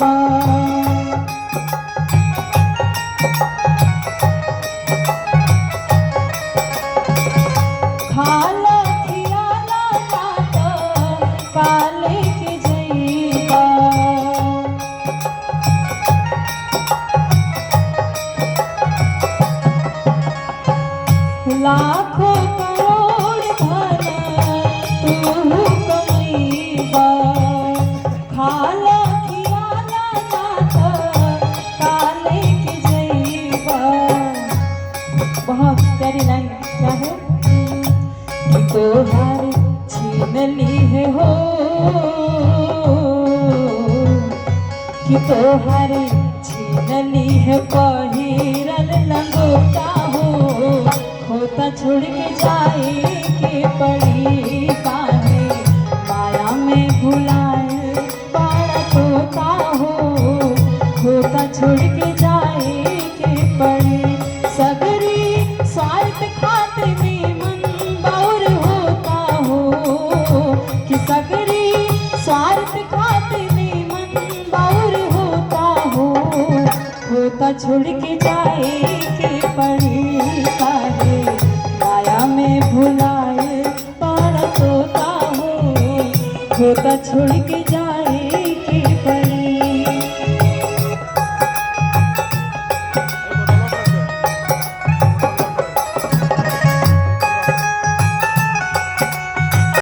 बा। खाला खियाला जाता काले के जइबा। लाखों करोड़ धन तू कमइबा। खाला खियाला जाता काले के जइबा। बहुत प्यारी लाइन क्या है कि तोहार छीन ली है हो, कि तोहार छीन ली है पहिरल लंगोटा हो। खोता छोड़ के जाए के पड़ी काहे माया में भुलाए पाड़ा तोता हो। खोता छोड़ के जाए के पड़ी सगरी स्वार्थ खातिर में मन बाउर होता हो। कि सगरी स्वार्थ खातिर में मन बाउर होता हो। खोता छोड़ के जाए के पड़ी काहे माया में भुलाए पाड़ा तोता हो। खोता छोड़ के